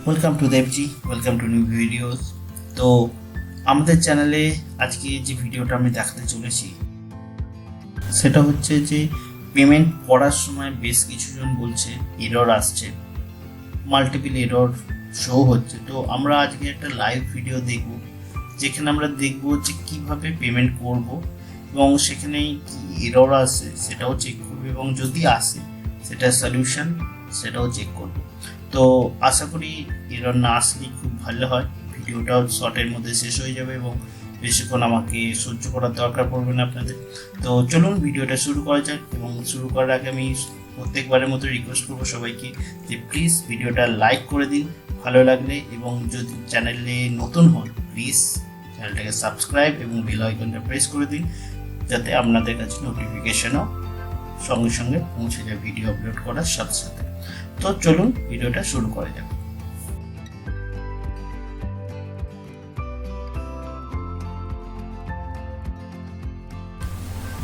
Welcome to DebG, welcome to new videos. তো আমাদের চ্যানেলে আজকে যে ভিডিওটা আমি দেখাতে চলেছি সেটা হচ্ছে যে পেমেন্ট করার সময় বেশ কিছুজন বলছে এরর আসছে, মাল্টিপল এরর শো হচ্ছে। তো আমরা আজকে একটা লাইভ ভিডিও দেখব যেখানে আমরা দেখব যে কিভাবে পেমেন্ট করব এবং সেখানে কি এরর আসে সেটাও চেক করব এবং যদি আসে সেটা সলিউশন সেটাও চেক করব। তো আশা করি এরর না আসলে খুব ভালো হয়, ভিডিওটাও শর্টের মধ্যে শেষ হয়ে যাবে এবং বেশিক্ষণ আমাকে সহ্য করার দরকার পড়বে না আপনাদের। তো চলুন ভিডিওটা শুরু করা যাক এবং শুরু করার আগে আমি প্রত্যেকবারের মতো রিকোয়েস্ট করবো সবাইকে যে প্লিজ ভিডিওটা লাইক করে দিন ভালো লাগলে, এবং যদি চ্যানেলে নতুন হন প্লিজ চ্যানেলটাকে সাবস্ক্রাইব এবং বেল আইকনটা প্রেস করে দিন যাতে আপনাদের কাছে নোটিফিকেশনও সঙ্গে সঙ্গে পৌঁছে যায় ভিডিও আপলোড করার সাথে সাথে। তো চলুন ভিডিওটা শুরু করা যাক।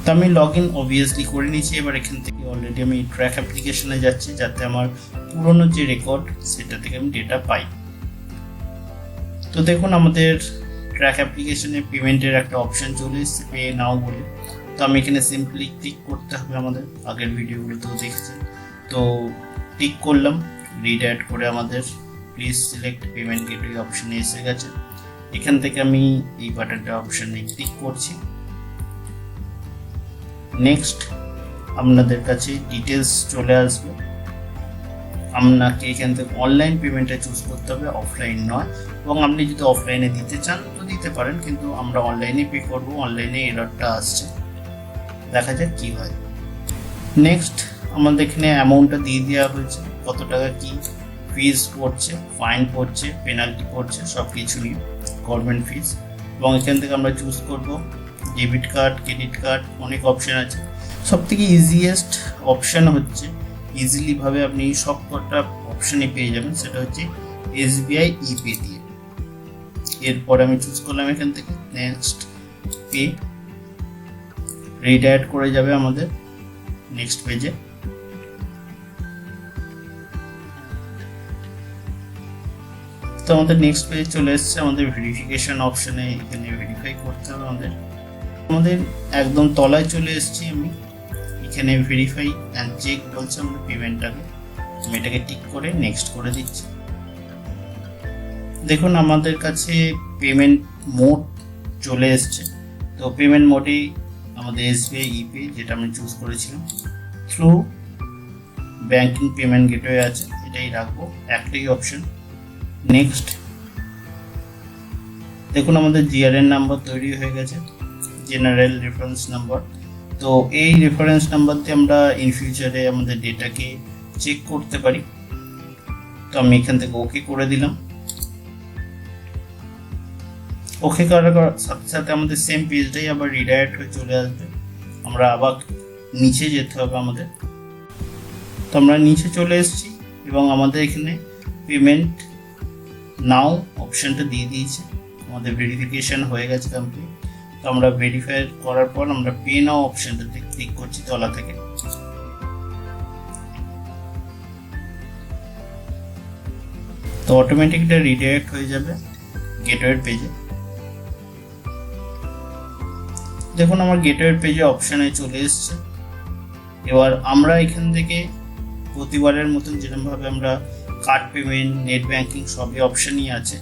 তো আমি লগ ইন অবভিয়াসলি করে নিয়েছি। এবার এখান থেকে অলরেডি আমি ট্র্যাক অ্যাপ্লিকেশনে যাচ্ছি যাতে আমার পুরনো যে রেকর্ড সেটা থেকে আমি ডেটা পাই। তো দেখুন আমাদের ট্র্যাক অ্যাপ্লিকেশনে পেমেন্টের একটা অপশন চলে এসেছে, পে নাও বলে। তো আমি এখানে সিম্পলি ক্লিক করতে হবে, আমাদের আগের ভিডিওগুলোতেও দেখেছেন। তো ক্লিক করলাম, রিড অ্যাড করে আমাদের প্লিজ সিলেক্ট পেমেন্ট গেটওয়ে অপশনে এসে গেছে। এখান থেকে আমি এই বাটনটা অপশনে ক্লিক করছি। নেক্সট আপনাদের কাছে ডিটেলস চলে আসবে, আপনাকে এখান থেকে অনলাইন পেমেন্টটা চুজ করতে হবে, অফলাইন নয়। এবং আপনি যদি অফলাইনে দিতে চান তো দিতে পারেন, কিন্তু আমরা অনলাইনে পে করব। অনলাইনে এররটা আসছে, দেখা যাক কি হয়। নেক্সট আমাদের এখানে অ্যামাউন্টটা দিয়ে দেওয়া হয়েছে, কত টাকা কি ফিজ পড়ছে, ফাইন পড়ছে, পেনাল্টি পড়ছে, সব কিছু নিয়ে গভর্নমেন্ট ফিজ। এবং এখান থেকে আমরা চুজ করব ডেবিট কার্ড, ক্রেডিট কার্ড, অনেক অপশান আছে। সব থেকে ইজিয়েস্ট অপশান হচ্ছে, ইজিলিভাবে আপনি সব কটা অপশানে পেয়ে যাবেন, সেটা হচ্ছে SBI ইপে দিয়ে। এরপর আমি চুজ করলাম এখান থেকে নেক্সট পে, রিডাইরেক্ট করে যাবে আমাদের নেক্সট পেজে। তো আমাদের নেক্সট পেজে চলে এসছে, আমাদের ভেরিফিকেশন অপশনে এখানে ভেরিফাই করতে হবে আমাদের একদম তলায় চলে এসেছি আমি। এখানে ভেরিফাই অ্যান্ড চেক বলছে আমাদের পেমেন্টটাকে, আমি এটাকে টিক করে নেক্সট করে দিচ্ছি। দেখুন আমাদের কাছে পেমেন্ট মোড চলে এসছে। তো পেমেন্ট মোডে আমাদের SBI ইপে যেটা আমি চুজ করেছিলাম, থ্রু ব্যাংকিং পেমেন্ট গেটওয়ে আছে, এটাই রাখবো, একটাই অপশন। নেক্সট দেখুন আমাদের GRN নাম্বার তৈরি হয়ে গেছে, জেনারেল রেফারেন্স নাম্বার। তো এই রেফারেন্স নাম্বার দিয়ে আমরা ইন ফিউচারে আমাদের ডেটাকে চেক করতে পারি। তো আমি এখান থেকে ওকে করে দিলাম। ওকে করার সাথে সাথে আমাদের সেম পেজটাই আবার রিডাইরেক্ট হয়ে চলে আসবে। আমরা আবার নিচে যেতে হবে আমাদের। তো আমরা নিচে চলে এসেছি এবং আমাদের এখানে পেমেন্ট নাও অপশানটা দিয়ে দিয়েছে, আমাদের ভেরিফিকেশন হয়ে গেছে কমপ্লিট। তো আমরা ভেরিফাই করার পর আমরা পে নাও অপশনটাতে ক্লিক করছি তলা থেকে। তো অটোমেটিক এটা রিডাইরেক্ট হয়ে যাবে গেটওয়ের পেজে। দেখুন আমার গেটওয়ের পেজে অপশনে চলে এসছে। এবার আমরা এখান থেকে প্রতিবারের মতন যেরকমভাবে আমরা কার্ড পেমেন্ট, নেট ব্যাংকিং সবই অপশনই আছে।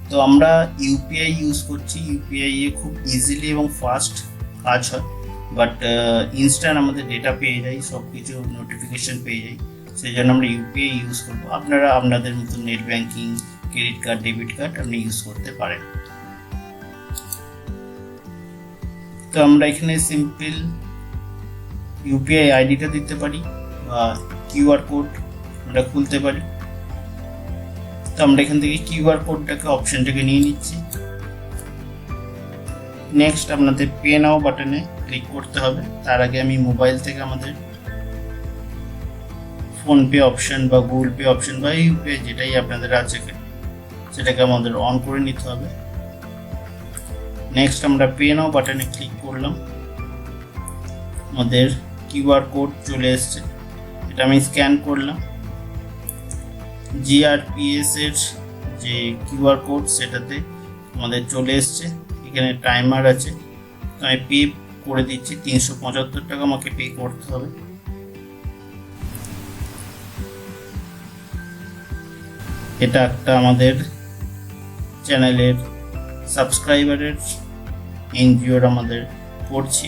তো আমরা ইউপিআই ইউজ করছি, ইউপিআই এ খুব ইজিলি এবং ফাস্ট কাজ হয়, বাট ইনস্ট্যান্ট আমাদের ডেটা পেয়ে যাই, সব কিছু নোটিফিকেশন পেয়ে যাই, সেই জন্য আমরা ইউপিআই ইউজ করবো। আপনারা আপনাদের মতো net banking, credit card, debit card আপনি ইউজ করতে পারেন। তো আমরা এখানে সিম্পল ইউপিআই আইডিটা দিতে পারি বা QR কোড আমরা খুলতে পারি। তো আমরা এখান থেকে QR কোডটাকে অপশনটাকে নিয়ে নিচ্ছি। নেক্সট আপনাদের পে নাও বাটনে ক্লিক করতে হবে। তার আগে আমি মোবাইল থেকে আমাদের ফোনপে অপশন বা গুগল পে অপশন বা ইউপিআই যেটাই আপনাদের আছে সেটাকে আমাদের অন করে নিতে হবে। নেক্সট আমরা পে নাও বাটনে ক্লিক করলাম, আমাদের QR কোড চলে এসছে, এটা আমি স্ক্যান করলাম। GRPS এর যে কিউআর কোড সেটাতে আমাদের চলে এসছে। এখানে টাইমার আছে, তো আমি পে করে দিচ্ছি। 375 টাকা আমাকে পে করতে হবে। এটা একটা আমাদের চ্যানেলের সাবস্ক্রাইবারের এনজিওর আমাদের করছি।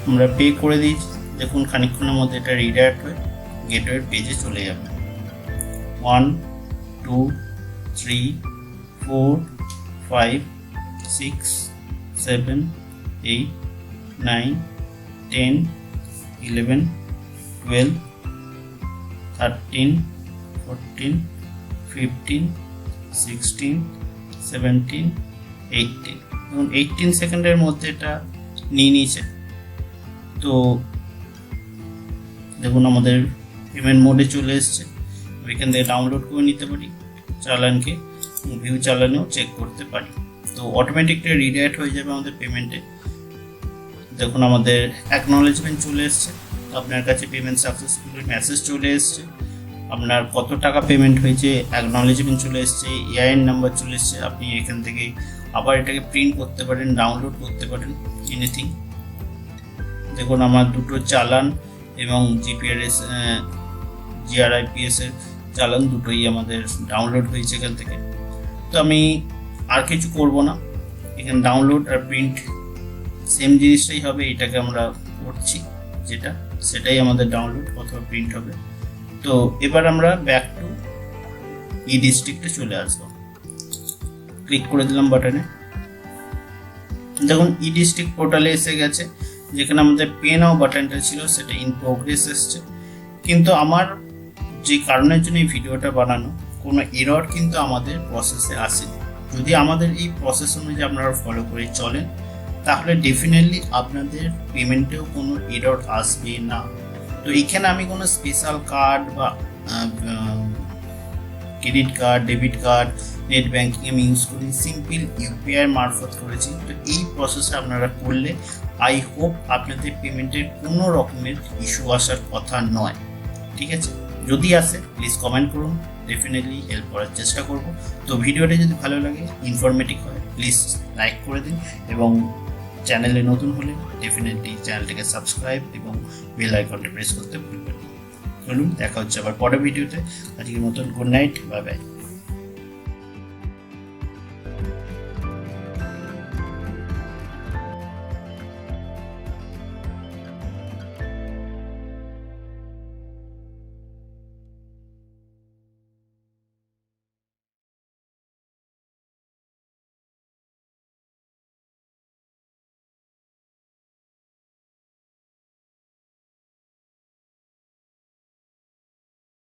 আমরা পে করে দিয়েছি। দেখুন খানিকক্ষণের মধ্যে এটা রিডাইরেক্ট হয়ে গেটওয়ের পেজে চলে যাবে। 1 2 3 4 5 6 7 8 9 10 11 12 13 14 15 16 17 18 এবং 18 সেকেন্ডের মধ্যে এটা নিয়ে নিয়েছে। তো দেখুন আমাদের পেমেন্ট মোডে চলে এসছে। এখান থেকে ডাউনলোড করে নিতে পারি চালানকে, ভিউ চালানেও চেক করতে পারি। তো অটোমেটিকলি রিডাইরেক্ট হয়ে যাবে আমাদের পেমেন্টে। দেখুন আমাদের অ্যাকনলেজমেন্ট চলে এসছে। আপনার কাছে পেমেন্ট সাকসেসফুল মেসেজ চলে এসছে, আপনার কত টাকা পেমেন্ট হয়েছে অ্যাকনলেজমেন্ট চলে এসছে, এআইএন নাম্বার চলে এসছে। আপনি এখান থেকে আবার এটাকে প্রিন্ট করতে পারেন, ডাউনলোড করতে পারেন, এনিথিং। দেখুন আমার দুটো চালান এবং জিআরআইপিএস এর চালান দুটোই আমাদের ডাউনলোড হয়েছে এখান থেকে। তো আমি আর কিছু করব না, এখানে ডাউনলোড আর প্রিন্ট সেম জিনিসটাই হবে। এটাকে আমরা করছি যেটা, সেটাই আমাদের ডাউনলোড অথবা প্রিন্ট হবে। তো এবার আমরা ব্যাক টু ই ডিস্ট্রিক্টে চলে আসবো। ক্লিক করে দিলাম বাটনে। দেখুন ই ডিস্ট্রিক্ট পোর্টালে এসে গেছে, যেখানে আমাদের পে নাও বাটনটা ছিল সেটা ইন প্রোগ্রেস এসছে। কিন্তু আমার যে কারণের জন্য এই ভিডিওটা বানানো, কোনো এরর কিন্তু আমাদের প্রসেসে আসেনি। যদি আমাদের এই প্রসেস অনুযায়ী আপনারা ফলো করে চলেন, তাহলে ডেফিনেটলি আপনাদের পেমেন্টেও কোনো এরর আসবে না। তো এখানে আমি কোনো স্পেশাল কার্ড বা credit card, debit card, net banking আমি ইউজ করি, সিম্পল ইউপিআই মারফত করেছি। তো এই প্রসেসটা আপনারা করলে আই হোপ আপনাদের পেমেন্টের কোনো রকমের ইস্যু আসার কথা নয়। ঠিক আছে, যদি আসে প্লিজ কমেন্ট করুন, ডেফিনেটলি হেল্প করার চেষ্টা করব। তো ভিডিওটা যদি ভালো লাগে, ইনফরমেটিভ হয়, প্লিজ লাইক করে দিন এবং চ্যানেলে নতুন হলে ডেফিনেটলি চ্যানেলটাকে সাবস্ক্রাইব এবং বেল আইকনটা প্রেস করতে ভুলবেন না। চলুন দেখা হচ্ছে আবার পরের ভিডিওতে। আজকের মতন গুড নাইট, বাই বাই।